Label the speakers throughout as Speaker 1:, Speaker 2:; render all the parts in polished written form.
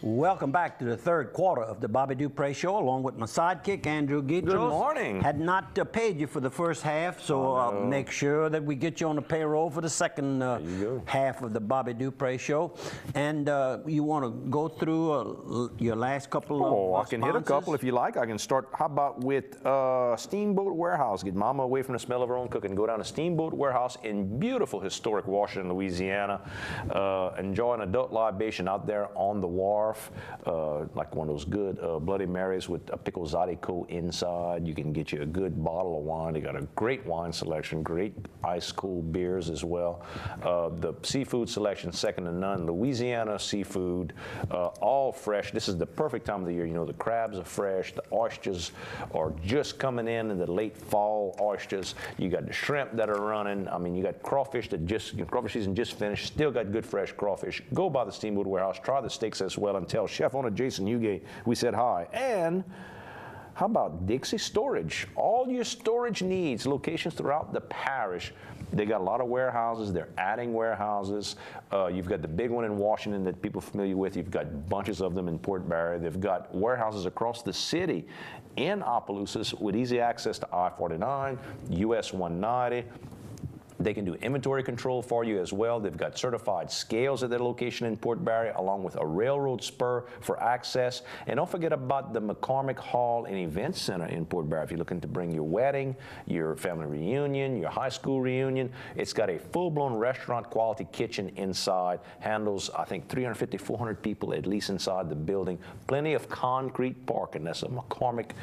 Speaker 1: Welcome back to the third quarter of the Bobby Dupre Show, along with my sidekick, Andrew Guitros.
Speaker 2: Good morning.
Speaker 1: Had not paid you for the first half, so make sure that we get you on the payroll for the second half of the Bobby Dupre Show. And you want to go through your last couple of
Speaker 2: I can hit a couple if you like. I can start, how about with Steamboat Warehouse. Get mama away from the smell of her own cooking. Go down to Steamboat Warehouse in beautiful historic Washington, Louisiana. Enjoy an adult libation out there on the wharf. Like one of those good Bloody Marys with a pickle Zydeco inside. You can get you a good bottle of wine. They got a great wine selection, great ice cold beers as well. The seafood selection, second to none. Louisiana seafood, all fresh. This is the perfect time of the year. You know, the crabs are fresh. The oysters are just coming in the late fall oysters. You got the shrimp that are running. I mean, you got crawfish that crawfish season just finished. Still got good fresh crawfish. Go by the Steamboat Warehouse. Try the steaks as well. And tell Chef Owner Jason Hugate we said hi. And how about Dixie Storage? All your storage needs, locations throughout the parish. They got a lot of warehouses. They're adding warehouses. You've got the big one in Washington that people are familiar with. You've got bunches of them in Port Barre. They've got warehouses across the city in Opelousas with easy access to I-49, US 190. They can do inventory control for you as well. They've got certified scales at their location in Port Barre, along with a railroad spur for access. And don't forget about the McCormick Hall and Event Center in Port Barre. If you're looking to bring your wedding, your family reunion, your high school reunion, it's got a full-blown restaurant quality kitchen inside. Handles, I think, 350, 400 people at least inside the building. Plenty of concrete parking. That's a McCormick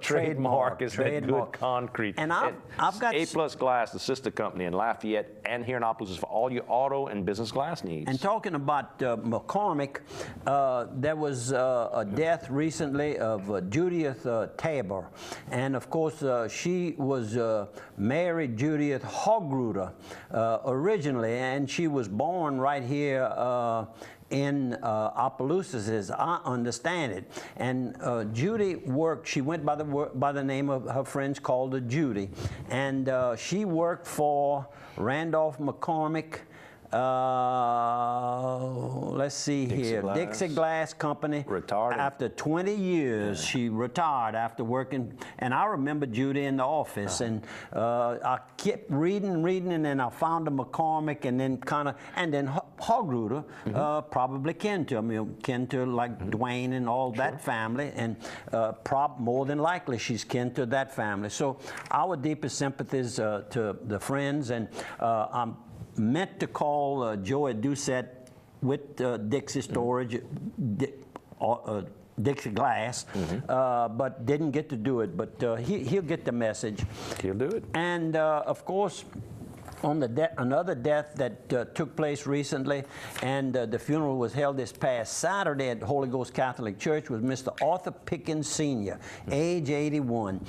Speaker 2: trademark. Is that good concrete?
Speaker 1: And I've got
Speaker 2: A-plus glass, the sister company in Lafayette and here in Opelousas for all your auto and business glass needs.
Speaker 1: And talking about McCormick, there was a death recently of Judith Tabor. And of course, she was Mary Judith Hogruder originally, and she was born right here in Opelousas, as I understand it. And Judy worked, she went by the name of her friends called her Judy. And she worked for Randolph McCormick, let's see here, Dixie Glass Company.
Speaker 2: Retired.
Speaker 1: After 20 years, she retired after working. And I remember Judy in the office, and I kept reading, and then I found a McCormick, and then Hogruder, probably kin to, kin to like Dwayne and all that family, and more than likely she's kin to that family. So our deepest sympathies to the friends, and I'm meant to call Joey Doucette with Dixie Storage, Dixie Glass, but didn't get to do it. But he'll get the message.
Speaker 2: He'll do it.
Speaker 1: And of course, on another death that took place recently, and the funeral was held this past Saturday at Holy Ghost Catholic Church, was Mr. Arthur Pickens Sr., age 81.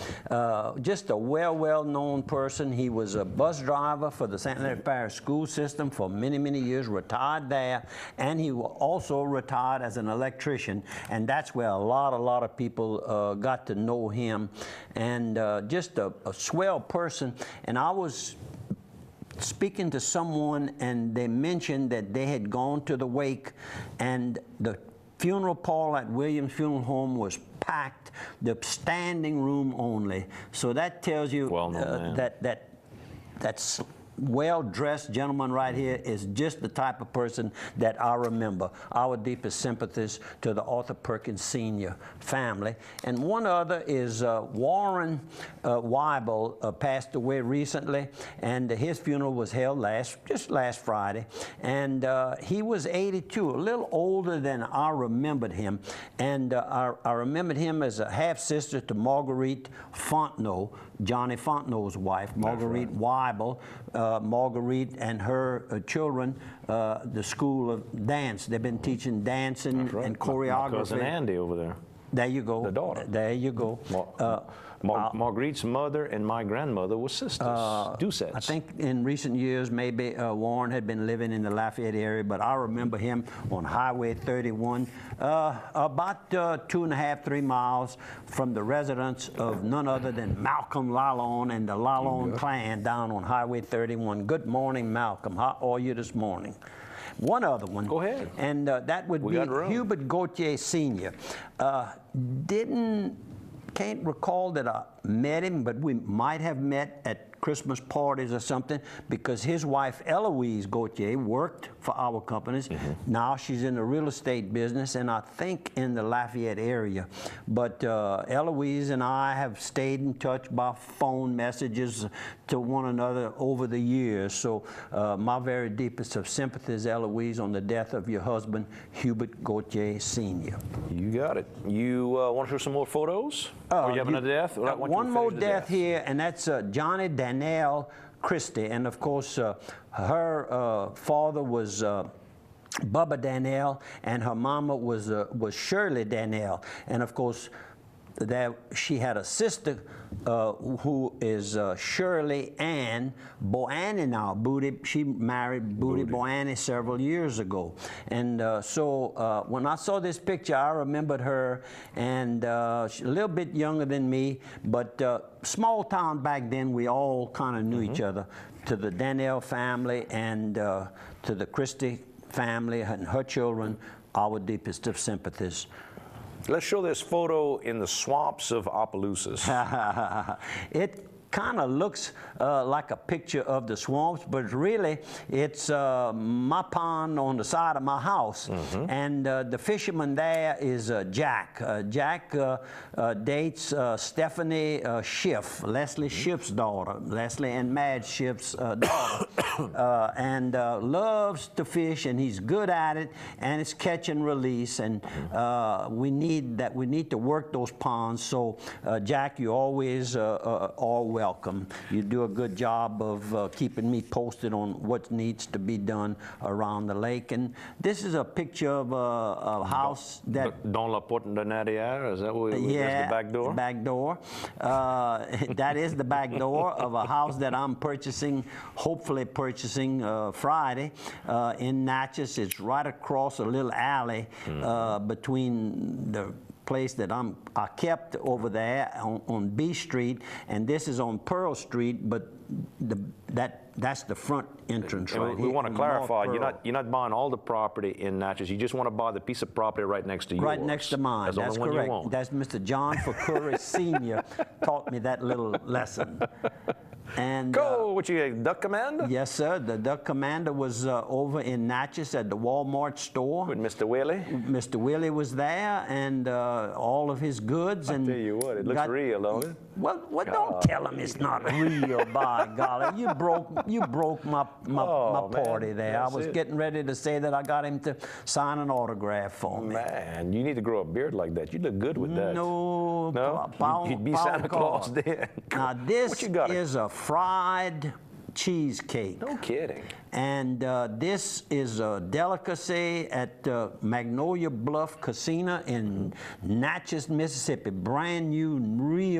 Speaker 1: Just a well-known person. He was a bus driver for the St. Leonard Parish School System for many, many years, retired there, and he also retired as an electrician, and that's where a lot of people got to know him, and just a swell person. And I was speaking to someone, and they mentioned that they had gone to the wake, and the funeral parlor at Williams Funeral Home was packed, the standing room only. So that tells you that's well-dressed gentleman right here is just the type of person that I remember. Our deepest sympathies to the Arthur Perkins Sr. family. And one other is Warren Weibel passed away recently, and his funeral was held just last Friday. And he was 82, a little older than I remembered him. And I remembered him as a half-sister to Marguerite Fontenot, Johnny Fontenot's wife, Marguerite Weibel. Marguerite and her children, the School of Dance. They've been teaching dancing and choreography.
Speaker 2: My cousin Andy over there.
Speaker 1: There you go.
Speaker 2: The daughter.
Speaker 1: There you go.
Speaker 2: Marguerite's mother and my grandmother were sisters, Doucettes.
Speaker 1: I think in recent years, maybe Warren had been living in the Lafayette area, but I remember him on Highway 31, about 2.5, 3 miles from the residence of none other than Malcolm Lalonde and the Lalonde clan down on Highway 31. Good morning, Malcolm. How are you this morning? one other one.
Speaker 2: Go ahead.
Speaker 1: And that would
Speaker 2: We
Speaker 1: be
Speaker 2: got room.
Speaker 1: Hubert Gauthier Sr. Can't recall that I met him, but we might have met at Christmas parties or something, because his wife Eloise Gauthier worked for our companies. Now she's in the real estate business, and I think in the Lafayette area. But Eloise and I have stayed in touch by phone messages to one another over the years. So my very deepest of sympathies, Eloise, on the death of your husband, Hubert Gauthier Sr.
Speaker 2: You got it. You want to show some more photos? Or you have another death? Or
Speaker 1: Got one more death here, and that's Johnny Danielle Christie. And of course, her father was Bubba Danielle, and her mama was Shirley Danielle. And of course, she had a sister who is Shirley Ann Boanny now. She married Booty Boanny several years ago. And so when I saw this picture, I remembered her, and she's a little bit younger than me, but small town back then, we all kind of knew each other. To the Danielle family and to the Christie family and her children, our deepest of sympathies.
Speaker 2: Let's show this photo in the swamps of Opelousas.
Speaker 1: It kind of looks like a picture of the swamps, but really it's my pond on the side of my house. And the fisherman there is Jack. Jack dates Stephanie Schiff, Leslie Schiff's daughter, Leslie and Madge Schiff's daughter, and loves to fish, and he's good at it, and it's catch and release, and we need to work those ponds. So Jack, you always are welcome. You do a good job of keeping me posted on what needs to be done around the lake. And this is a picture of a house that...
Speaker 2: Dans la porte de Nadière, is that what
Speaker 1: yeah,
Speaker 2: the back door?
Speaker 1: Back door. That is the back door of a house that I'm purchasing, hopefully purchasing Friday in Natchez. It's right across a little alley between the place that I kept over there on B Street, and this is on Pearl Street, but that's the front entrance right here.
Speaker 2: We want to clarify, you're not buying all the property in Natchez. You just want to buy the piece of property right next to yours.
Speaker 1: Right next to mine. That's correct. That's Mr. John Fakuri Sr. taught me that little lesson. And
Speaker 2: what you got, Duck Commander?
Speaker 1: Yes, sir. The Duck Commander was over in Natchez at the Walmart store.
Speaker 2: With Mr. Willie?
Speaker 1: Mr. Willie was there, and all of his goods.
Speaker 2: I tell you what, it looks real, don't it?
Speaker 1: Well, don't tell him it's not real, by golly. You broke my party there. I was getting ready to say that I got him to sign an autograph for me.
Speaker 2: Man, you need to grow a beard like that. You look good with that.
Speaker 1: No?
Speaker 2: You'd be Santa Claus then.
Speaker 1: Now, this is a fried cheesecake.
Speaker 2: No kidding.
Speaker 1: And this is a delicacy at Magnolia Bluff Casino in Natchez, Mississippi. Brand new,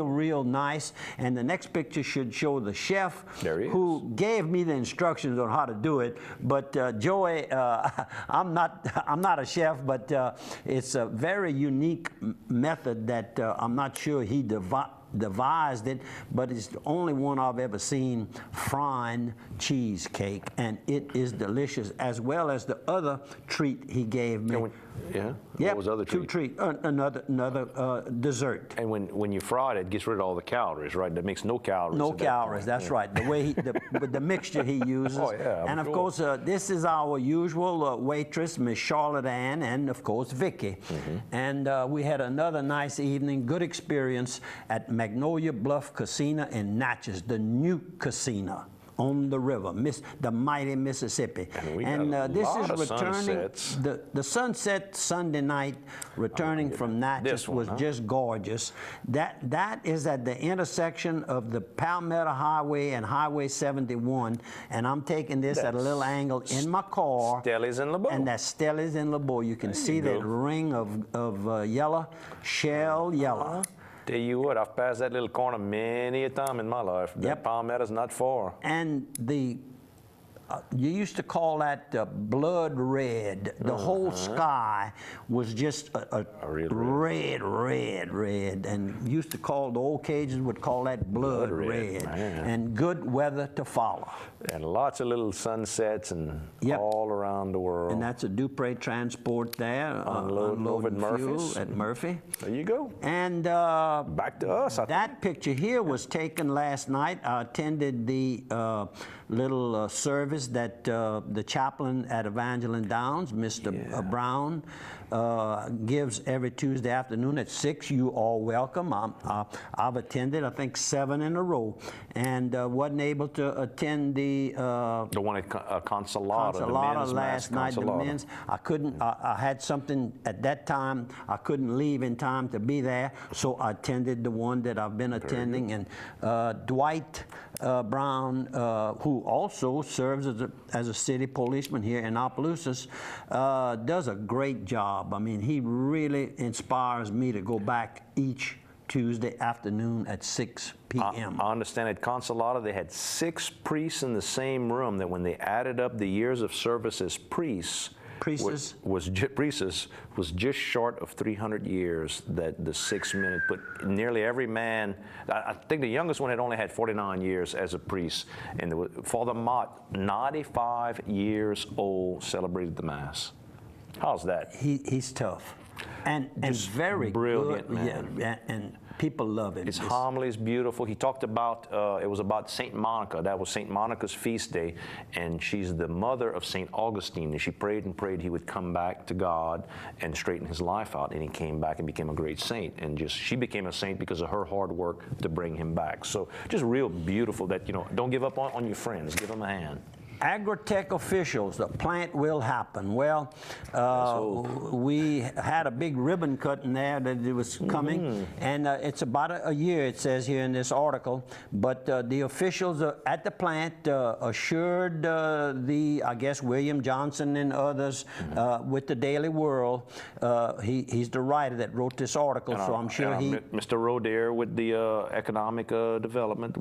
Speaker 1: real nice. And the next picture should show the chef who gave me the instructions on how to do it. But Joey, I'm not a chef, but it's a very unique method that I'm not sure he devised it, but it's the only one I've ever seen frying cheesecake, and it is delicious, as well as the other treat he gave me.
Speaker 2: Yeah?
Speaker 1: Yep,
Speaker 2: What was the other treat?
Speaker 1: Another dessert.
Speaker 2: And when you fry it, it gets rid of all the calories, right? That makes no calories.
Speaker 1: No calories, that's right. The way with the mixture he uses.
Speaker 2: Oh, yeah,
Speaker 1: and of course, this is our usual waitress, Miss Charlotte Ann, and of course, Vicky. And we had another nice evening, good experience at Magnolia Bluff Casino in Natchez, the new casino on the river, the mighty Mississippi. And this is returning, the sunset Sunday night, returning from Natchez was just gorgeous. That is at the intersection of the Palmetto Highway and Highway 71, and I'm taking this at a little angle in my car.
Speaker 2: Stellies in LeBeau.
Speaker 1: And that's Stellies in LeBeau. You can see that ring of yellow, shell yellow.
Speaker 2: Tell you what, I've passed that little corner many a time in my life. That Palmetto's not far.
Speaker 1: And the you used to call that blood red. The whole sky was just a red, and used to call, the old Cajuns would call that blood red. And good weather to follow.
Speaker 2: And lots of little sunsets and all around the world.
Speaker 1: And that's a Dupree transport there,
Speaker 2: unloading
Speaker 1: fuel at Murphy.
Speaker 2: There you go.
Speaker 1: And
Speaker 2: back to us.
Speaker 1: That picture here was taken last night. I attended the little service that the chaplain at Evangeline Downs, Mr. Brown, gives every Tuesday afternoon at 6. You all welcome. I've attended, I think, 7 in a row, and wasn't able to attend the
Speaker 2: one at Consolata, the men's
Speaker 1: last night. The men's, I couldn't. I had something at that time. I couldn't leave in time to be there, so I attended the one that I've been attending. And Dwight Brown, who also serves as a city policeman here in Opelousas, does a great job. I mean, he really inspires me to go back each Tuesday afternoon at 6 p.m.
Speaker 2: I understand at Consolata they had 6 priests in the same room, that when they added up the years of service as priests, was just short of 300 years that the 6 men had put. Nearly every man, I think the youngest one had only had 49 years as a priest, and Father Mott, 95 years old, celebrated the Mass. How's that?
Speaker 1: He's tough. And very
Speaker 2: brilliant,
Speaker 1: good,
Speaker 2: man.
Speaker 1: Yeah, and people love him.
Speaker 2: His homily is beautiful. He talked about, it was about St. Monica. That was St. Monica's feast day, and she's the mother of St. Augustine. And she prayed and prayed he would come back to God and straighten his life out, and he came back and became a great saint. And she became a saint because of her hard work to bring him back. So just real beautiful that, don't give up on your friends. Give them a hand.
Speaker 1: Agritech officials, the plant will happen. Well, we had a big ribbon cutting there that it was coming, and it's about a year, it says here in this article, but the officials at the plant assured I guess, William Johnson and others with the Daily World, he's the writer that wrote this article, so I'm sure
Speaker 2: Mr. Roder with the economic development,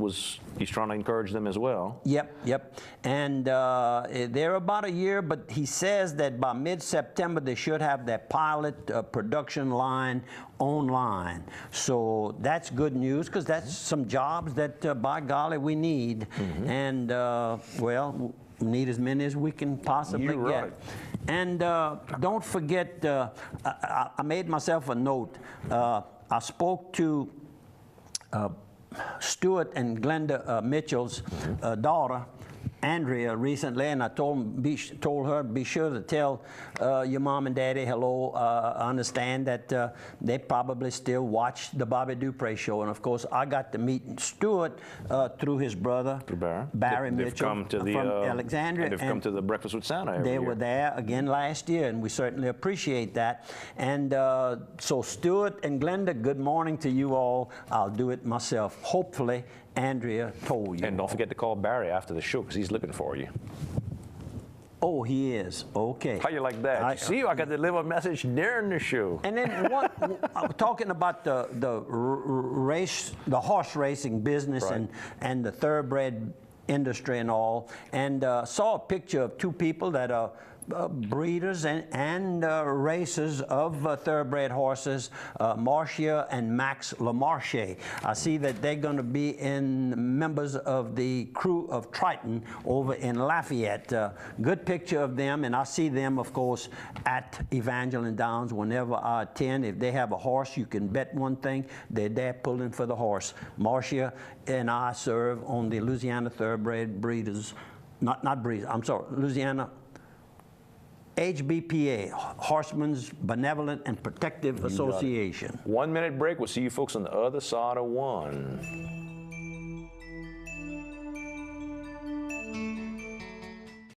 Speaker 2: he's trying to encourage them as well.
Speaker 1: Yep. And they're about a year, but he says that by mid-September they should have their pilot production line online. So that's good news, because that's some jobs that, by golly, we need. And, well, need as many as we can possibly get. And don't forget, I made myself a note. I spoke to Stuart and Glenda Mitchell's daughter, Andrea, recently, and I told her be sure to tell your mom and daddy hello. I understand that they probably still watch the Bobby Dupree show, and of course I got to meet Stuart through his brother Barry Mitchell
Speaker 2: come to the,
Speaker 1: from Alexandria.
Speaker 2: And they've come to the Breakfast with Santa every year.
Speaker 1: They were there again last year, and we certainly appreciate that. And so Stuart and Glenda, good morning to you all. I'll do it myself, hopefully. Andrea told you.
Speaker 2: And don't forget to call Barry after the show, because he's looking for you.
Speaker 1: Oh, he is. Okay.
Speaker 2: How you like that? See, I got to deliver a message during the show.
Speaker 1: And then talking about the horse racing business and the thoroughbred industry and all, and saw a picture of 2 people that are breeders and racers of thoroughbred horses, Marcia and Max LaMarche. I see that they're going to be members of the crew of Triton over in Lafayette. Good picture of them, and I see them, of course, at Evangeline Downs whenever I attend. If they have a horse, you can bet one thing, they're there pulling for the horse. Marcia and I serve on the Louisiana Thoroughbred Breeders, not breeders, I'm sorry, Louisiana HBPA, Horsemen's Benevolent and Protective Association.
Speaker 2: 1 minute break. We'll see you folks on the other side of one.